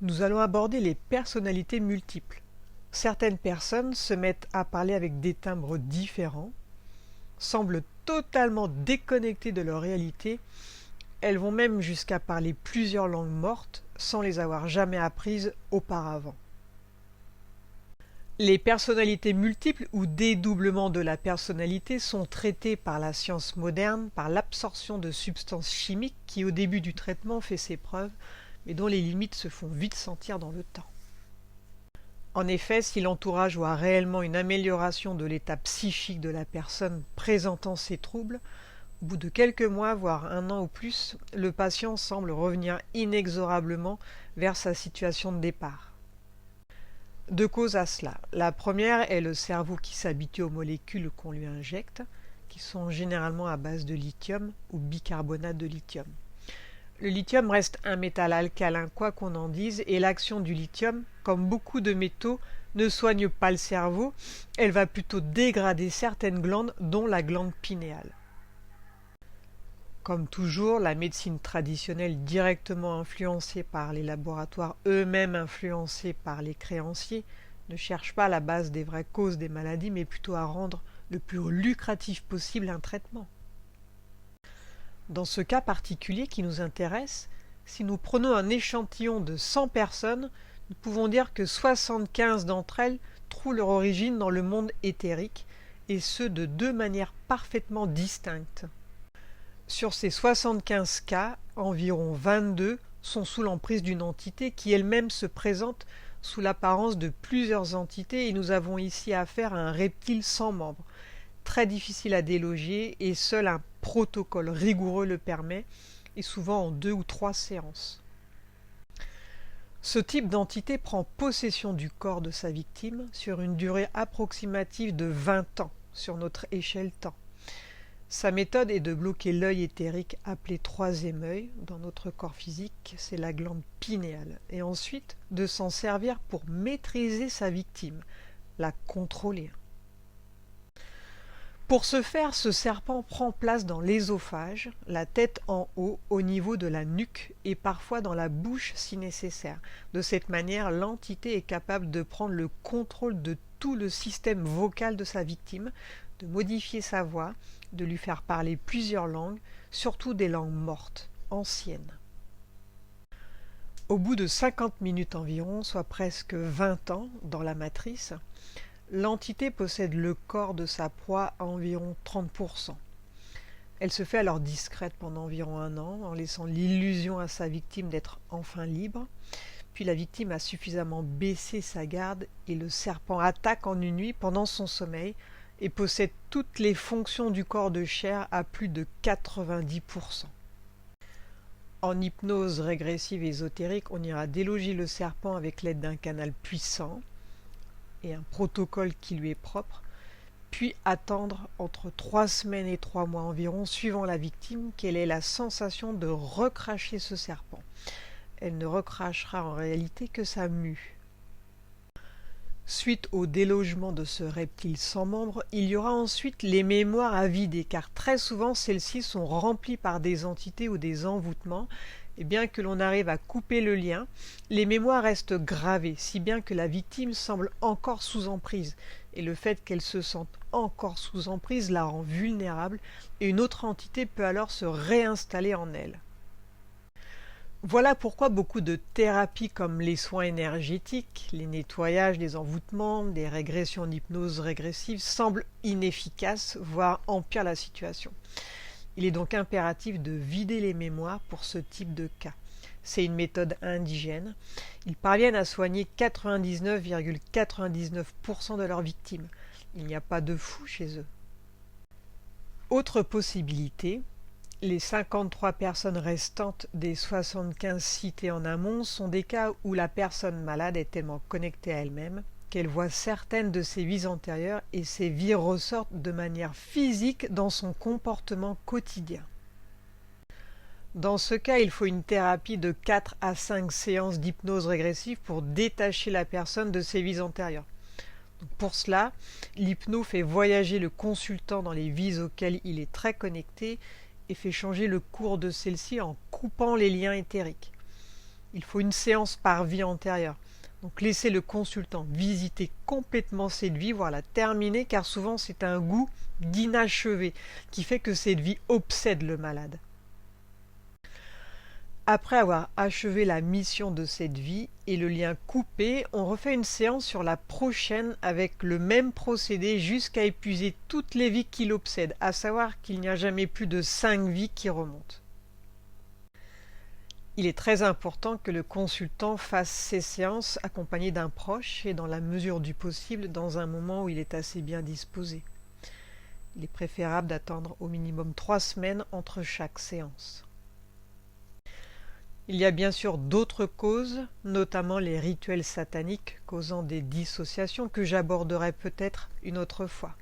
Nous allons aborder les personnalités multiples. Certaines personnes se mettent à parler avec des timbres différents, semblent totalement déconnectées de leur réalité, elles vont même jusqu'à parler plusieurs langues mortes sans les avoir jamais apprises auparavant. Les personnalités multiples ou dédoublements de la personnalité sont traités par la science moderne par l'absorption de substances chimiques qui au début du traitement fait ses preuves, mais dont les limites se font vite sentir dans le temps. En effet, si l'entourage voit réellement une amélioration de l'état psychique de la personne présentant ces troubles, au bout de quelques mois, voire un an ou plus, le patient semble revenir inexorablement vers sa situation de départ. Deux causes à cela. La première est le cerveau qui s'habitue aux molécules qu'on lui injecte, qui sont généralement à base de lithium ou bicarbonate de lithium. Le lithium reste un métal alcalin quoi qu'on en dise, et l'action du lithium, comme beaucoup de métaux, ne soigne pas le cerveau, elle va plutôt dégrader certaines glandes, dont la glande pinéale. Comme toujours, la médecine traditionnelle directement influencée par les laboratoires eux-mêmes influencés par les créanciers ne cherche pas la base des vraies causes des maladies, mais plutôt à rendre le plus lucratif possible un traitement. Dans ce cas particulier qui nous intéresse, si nous prenons un échantillon de 100 personnes, nous pouvons dire que 75 d'entre elles trouvent leur origine dans le monde éthérique, et ce de deux manières parfaitement distinctes. Sur ces 75 cas, environ 22 sont sous l'emprise d'une entité qui elle-même se présente sous l'apparence de plusieurs entités, et nous avons ici affaire à un reptile sans membres, très difficile à déloger, et seul un protocole rigoureux le permet, et souvent en 2 ou 3 séances. Ce type d'entité prend possession du corps de sa victime sur une durée approximative de 20 ans sur notre échelle temps. Sa méthode est de bloquer l'œil éthérique appelé troisième œil dans notre corps physique, c'est la glande pinéale, et ensuite de s'en servir pour maîtriser sa victime, la contrôler. Pour ce faire, ce serpent prend place dans l'ésophage, la tête en haut, au niveau de la nuque et parfois dans la bouche si nécessaire. De cette manière, l'entité est capable de prendre le contrôle de tout le système vocal de sa victime, de modifier sa voix, de lui faire parler plusieurs langues, surtout des langues mortes, anciennes. Au bout de 50 minutes environ, soit presque 20 ans dans la matrice, l'entité possède le corps de sa proie à environ 30%. Elle se fait alors discrète pendant environ un an, en laissant l'illusion à sa victime d'être enfin libre. Puis la victime a suffisamment baissé sa garde et le serpent attaque en une nuit pendant son sommeil et possède toutes les fonctions du corps de chair à plus de 90%. En hypnose régressive et ésotérique, on ira déloger le serpent avec l'aide d'un canal puissant et un protocole qui lui est propre, puis attendre entre 3 semaines et 3 mois environ, suivant la victime, quelle est la sensation de recracher ce serpent. Elle ne recrachera en réalité que sa mue. Suite au délogement de ce reptile sans membre, il y aura ensuite les mémoires à vider, car très souvent celles-ci sont remplies par des entités ou des envoûtements, et bien que l'on arrive à couper le lien, les mémoires restent gravées, si bien que la victime semble encore sous emprise, et le fait qu'elle se sente encore sous emprise la rend vulnérable, et une autre entité peut alors se réinstaller en elle. Voilà pourquoi beaucoup de thérapies comme les soins énergétiques, les nettoyages des envoûtements, des régressions d'hypnose régressive semblent inefficaces, voire empirent la situation. Il est donc impératif de vider les mémoires pour ce type de cas. C'est une méthode indigène. Ils parviennent à soigner 99,99% de leurs victimes. Il n'y a pas de fou chez eux. Autre possibilité, les 53 personnes restantes des 75 citées en amont sont des cas où la personne malade est tellement connectée à elle-même qu'elle voit certaines de ses vies antérieures et ces vies ressortent de manière physique dans son comportement quotidien. Dans ce cas, il faut une thérapie de 4 à 5 séances d'hypnose régressive pour détacher la personne de ses vies antérieures. Pour cela, l'hypno fait voyager le consultant dans les vies auxquelles il est très connecté et fait changer le cours de celle-ci en coupant les liens éthériques. Il faut une séance par vie antérieure. Donc laissez le consultant visiter complètement cette vie, voire la terminer, car souvent c'est un goût d'inachevé qui fait que cette vie obsède le malade. Après avoir achevé la mission de cette vie et le lien coupé, on refait une séance sur la prochaine avec le même procédé jusqu'à épuiser toutes les vies qui l'obsèdent, à savoir qu'il n'y a jamais plus de 5 vies qui remontent. Il est très important que le consultant fasse ces séances accompagné d'un proche et dans la mesure du possible dans un moment où il est assez bien disposé. Il est préférable d'attendre au minimum 3 semaines entre chaque séance. Il y a bien sûr d'autres causes, notamment les rituels sataniques causant des dissociations que j'aborderai peut-être une autre fois.